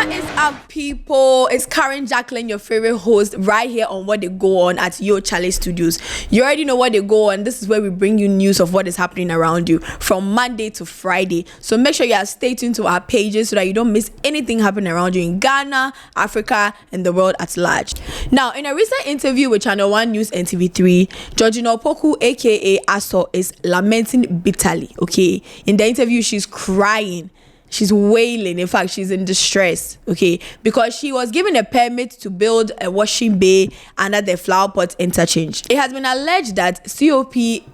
What is up, people? It's Karen Jacqueline, your favorite host, right here on What Dey Go On at Yo Chale Studios. You already know what they go on. This is where we bring you news of what is happening around you from Monday to Friday. So make sure you are stay tuned to our pages so that you don't miss anything happening around you in Ghana, Africa, and the world at large. Now, in a recent interview with Channel 1 News and TV3, Georgina Opoku, aka Aso, is lamenting bitterly. Okay, in the interview, she's crying. She's wailing. In fact, she's in distress, okay, because she was given a permit to build a washing bay under the flower pot interchange. It has been alleged that COP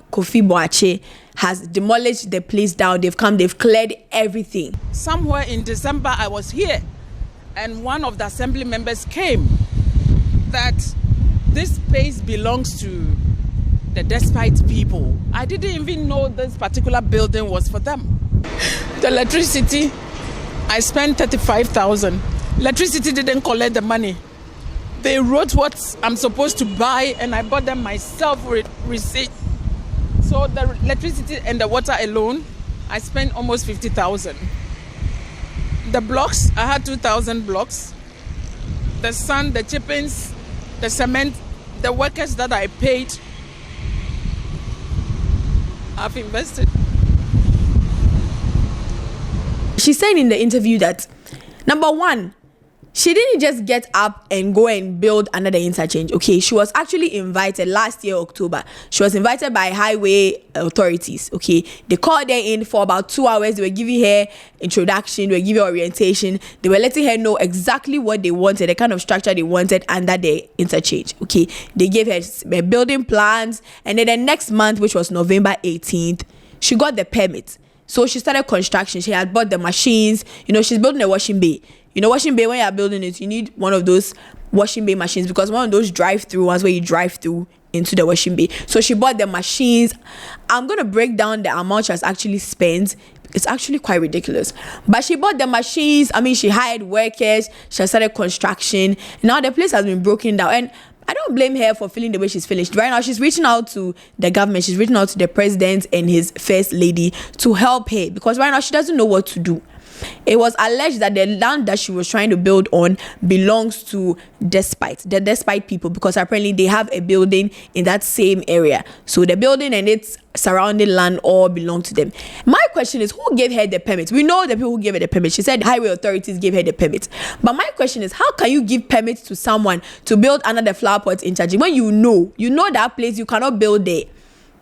Kofi Boache has demolished the place down. They've cleared everything. Somewhere in December, I was here, and one of the assembly members came that this space belongs to the Despite people. I didn't even know this particular building was for them. The electricity, I spent 35,000. Electricity didn't collect the money. They wrote what I'm supposed to buy, and I bought them myself with receipt. So the electricity and the water alone, I spent almost 50,000. The blocks, I had 2,000 blocks. The sand, the chippings, the cement, the workers that I paid, I've invested. She said in the interview that, number one, she didn't just get up and go and build another interchange. Okay, she was actually invited last year, October. She was invited by highway authorities. Okay, they called her in for about 2 hours. They were giving her introduction, they were giving her orientation. They were letting her know exactly what they wanted, the kind of structure they wanted under the interchange. Okay, they gave her building plans, and then the next month, which was November 18th, she got the permit. So she started construction. She had bought the machines. You know, she's building a washing bay. You know, washing bay, when you're building it, you need one of those washing bay machines, because one of those drive-through ones where you drive through into the washing bay. So she bought the machines. I'm going to break down the amount she has actually spent. It's actually quite ridiculous. But she bought the machines. I mean, she hired workers. She started construction. Now the place has been broken down. And I don't blame her for feeling the way she's feeling. Right now, she's reaching out to the government. She's reaching out to the president and his first lady to help her, because right now she doesn't know what to do. It was alleged that the land that she was trying to build on belongs to the Despite people, because apparently they have a building in that same area. So the building and its surrounding land all belong to them. My question is, who gave her the permit? We know the people who gave her the permit. She said highway authorities gave her the permit. But my question is, how can you give permits to someone to build under the flower pot in charge when you know that place, you cannot build there?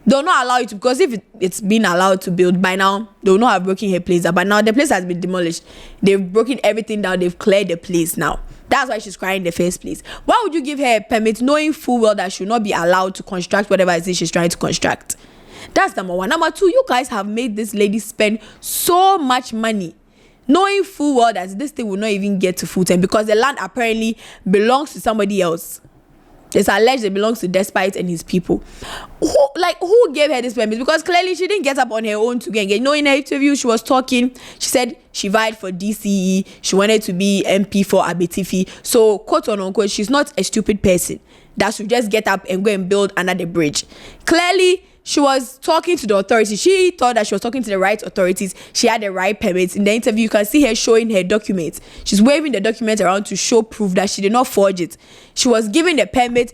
They'll not allow you to, because if it's been allowed to build by now, they'll not have broken her place. But now the place has been demolished. They've broken everything down. They've cleared the place now. That's why she's crying in the first place. Why would you give her a permit knowing full well that she'll not be allowed to construct whatever it is she's trying to construct? That's number one. Number two, you guys have made this lady spend so much money, knowing full well that this thing will not even get to full time, because the land apparently belongs to somebody else. It's alleged it belongs to Despite and his people. Who gave her this permit? Because clearly she didn't get up on her own to get. You know, in her interview, she was talking. She said she vied for DCE. She wanted to be MP for Abetifi. So, quote unquote, she's not a stupid person that should just get up and go and build under the bridge. Clearly, she was talking to the authorities. She thought that she was talking to the right authorities. She had the right permits. In the interview, you can see her showing her documents. She's waving the documents around to show proof that she did not forge it. She was given the permit.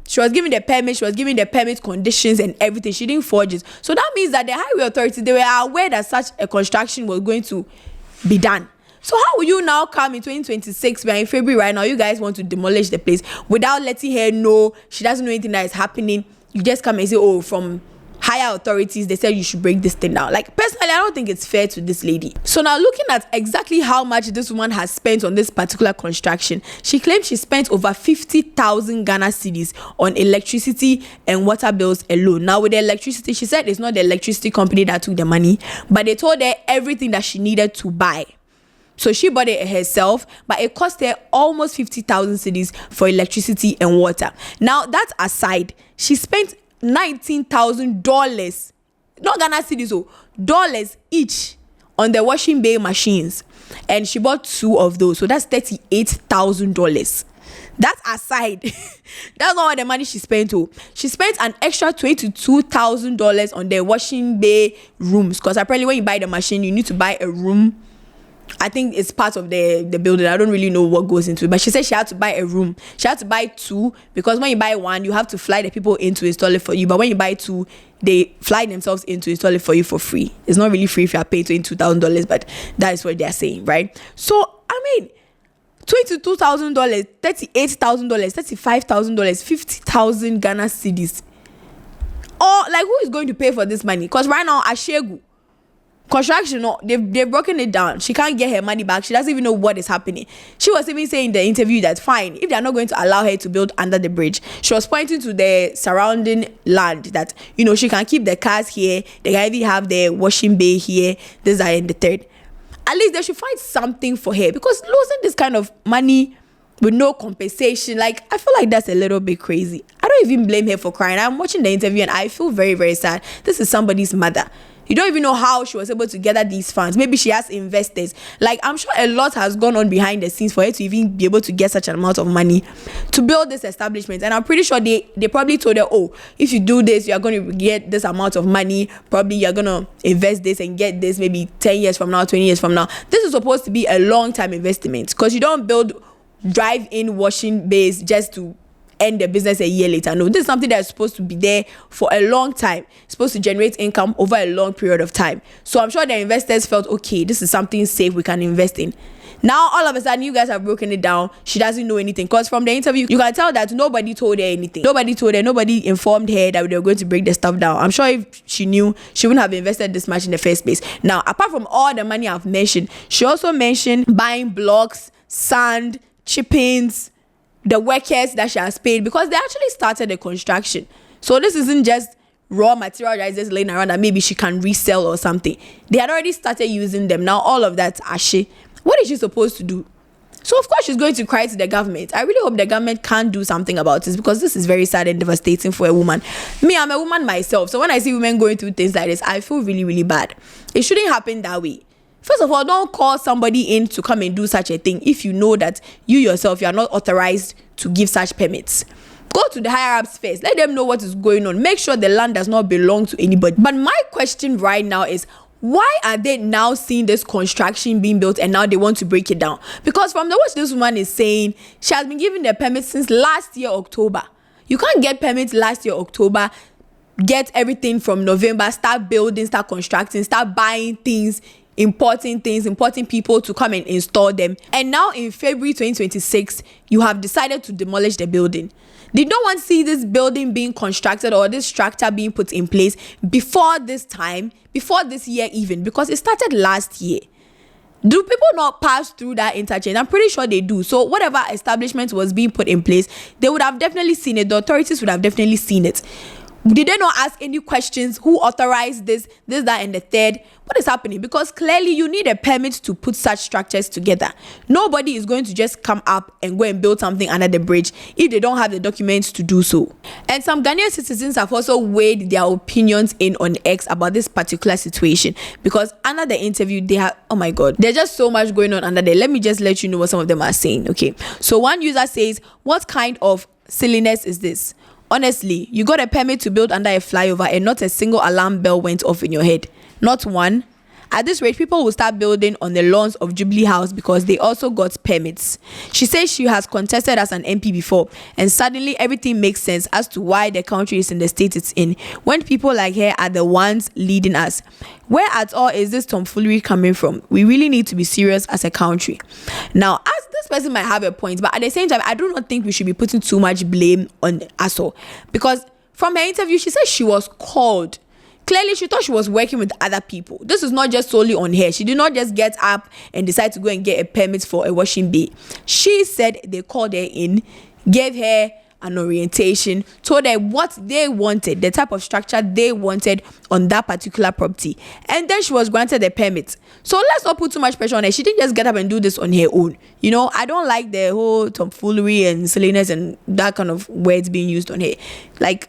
She was given the permit conditions and everything. She didn't forge it. So that means that the highway authorities, they were aware that such a construction was going to be done. So how will you now come in 2026, we're in February right now, you guys want to demolish the place without letting her know? She doesn't know anything that is happening. You just come and say, oh, from higher authorities, they said you should break this thing down. Like, personally, I don't think it's fair to this lady. So now, looking at exactly how much this woman has spent on this particular construction, she claims she spent over 50,000 Ghana cedis on electricity and water bills alone. Now, with the electricity, she said it's not the electricity company that took the money, but they told her everything that she needed to buy. So she bought it herself, but it cost her almost 50,000 cedis for electricity and water. Now, that aside, she spent $19,000, not Ghana cedis, oh, dollars each on the washing bay machines. And she bought 2 of those. So that's $38,000. That aside, that's not all the money she spent. Oh, she spent an extra $22,000 on the washing bay rooms, because apparently when you buy the machine, you need to buy a room I think it's part of the building. I don't really know what goes into it. But she said she had to buy a room. She had to buy 2 because when you buy 1, you have to fly the people in to install it for you. But when you buy 2, they fly themselves in to install it for you for free. It's not really free if you are paying $22,000, but that is what they are saying, right? So, I mean, $22,000, $38,000, $35,000, 50,000 Ghana cedis. Or like, who is going to pay for this money? Because right now, Ashegu construction, no, they've broken it down. She can't get her money back. She doesn't even know what is happening. She was even saying in the interview that fine, if they are not going to allow her to build under the bridge, she was pointing to the surrounding land that, you know, she can keep the cars here. They can even have the washing bay here. This and the third. At least they should find something for her, because losing this kind of money with no compensation, like, I feel like that's a little bit crazy. I don't even blame her for crying. I'm watching the interview and I feel very, very sad. This is somebody's mother. You don't even know how she was able to gather these funds. Maybe she has investors. Like, I'm sure a lot has gone on behind the scenes for her to even be able to get such an amount of money to build this establishment. And I'm pretty sure they probably told her, oh, if you do this, you're going to get this amount of money. Probably you're going to invest this and get this maybe 10 years from now, 20 years from now. This is supposed to be a long-time investment, because you don't build drive-in washing bays just to end the business a year later. No, this is something that's supposed to be there for a long time. It's supposed to generate income over a long period of time. So I'm sure the investors felt, okay, this is something safe we can invest in. Now, all of a sudden, you guys have broken it down. She doesn't know anything. Because from the interview, you can tell that nobody told her anything. Nobody told her, nobody informed her that they were going to break the stuff down. I'm sure if she knew, she wouldn't have invested this much in the first place. Now, apart from all the money I've mentioned, she also mentioned buying blocks, sand, chippings, the workers that she has paid, because they actually started the construction. So this isn't just raw material that is just laying around that maybe she can resell or something. They had already started using them. Now all of that, Ashe, what is she supposed to do? So of course she's going to cry to the government. I really hope the government can do something about this, because this is very sad and devastating for a woman. Me, I'm a woman myself. So when I see women going through things like this, I feel really, really bad. It shouldn't happen that way. First of all, don't call somebody in to come and do such a thing if you know that you yourself, you are not authorized to give such permits. Go to the higher ups first. Let them know what is going on. Make sure the land does not belong to anybody. But my question right now is, why are they now seeing this construction being built and now they want to break it down? Because from the what this woman is saying, she has been given the permit since last year, October. You can't get permits last year, October, get everything from November, start building, start constructing, start buying things, importing people to come and install them. And now in February 2026, you have decided to demolish the building. Did no one see this building being constructed or this structure being put in place before this time, before this year even? Because it started last year. Do people not pass through that interchange? I'm pretty sure they do. So whatever establishment was being put in place, they would have definitely seen it. The authorities would have definitely seen it. Did they not ask any questions? Who authorized this, that, and the third? What is happening? Because clearly you need a permit to put such structures together. Nobody is going to just come up and go and build something under the bridge if they don't have the documents to do so. And some Ghanaian citizens have also weighed their opinions in on X about this particular situation, because under the interview, they have, oh my God, there's just so much going on under there. Let me just let you know what some of them are saying. Okay. So one user says, what kind of silliness is this? Honestly, you got a permit to build under a flyover and not a single alarm bell went off in your head. Not one. At this rate, people will start building on the lawns of Jubilee House because they also got permits. She says she has contested as an MP before, and suddenly everything makes sense as to why the country is in the state it's in, when people like her are the ones leading us. Where at all is this tomfoolery coming from? We really need to be serious as a country. Now, as this person might have a point, but at the same time, I do not think we should be putting too much blame on us all, because from her interview, she said she was called. Clearly, she thought she was working with other people. This is not just solely on her. She did not just get up and decide to go and get a permit for a washing bay. She said they called her in, gave her an orientation, told her what they wanted, the type of structure they wanted on that particular property. And then she was granted a permit. So let's not put too much pressure on her. She didn't just get up and do this on her own. You know, I don't like the whole tomfoolery and silliness and that kind of words being used on her. Like,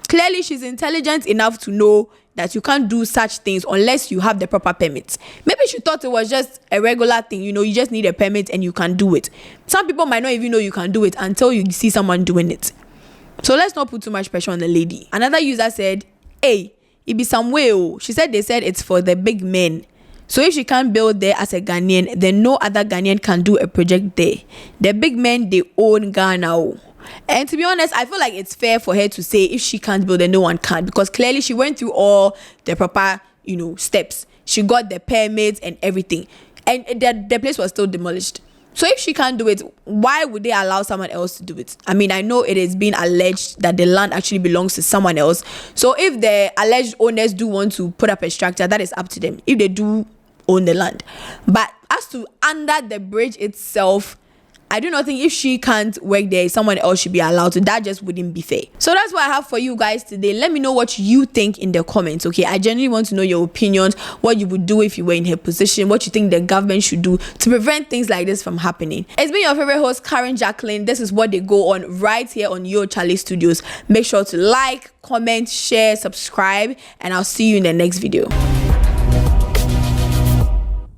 clearly, she's intelligent enough to know that you can't do such things unless you have the proper permits. Maybe she thought it was just a regular thing. You know, you just need a permit and you can do it. Some people might not even know you can do it until you see someone doing it. So let's not put too much pressure on the lady. Another user said, hey, it be some way. Oh. She said they said it's for the big men. So if she can't build there as a Ghanaian, then no other Ghanaian can do a project there. The big men, they own Ghana. And to be honest, I feel like it's fair for her to say if she can't build, then no one can, because clearly she went through all the proper, steps. She got the permits and everything, and the place was still demolished. So if she can't do it, why would they allow someone else to do it? I mean, I know it is being alleged that the land actually belongs to someone else. So if the alleged owners do want to put up a structure, that is up to them, if they do own the land. But as to under the bridge itself, I do not think if she can't work there, someone else should be allowed to. That just wouldn't be fair. So that's what I have for you guys today. Let me know what you think in the comments, okay? I genuinely want to know your opinions, what you would do if you were in her position, what you think the government should do to prevent things like this from happening. It's been your favorite host, Karen Jacqueline. This is What They Go On right here on Yo Charlie Studios. Make sure to like, comment, share, subscribe, and I'll see you in the next video.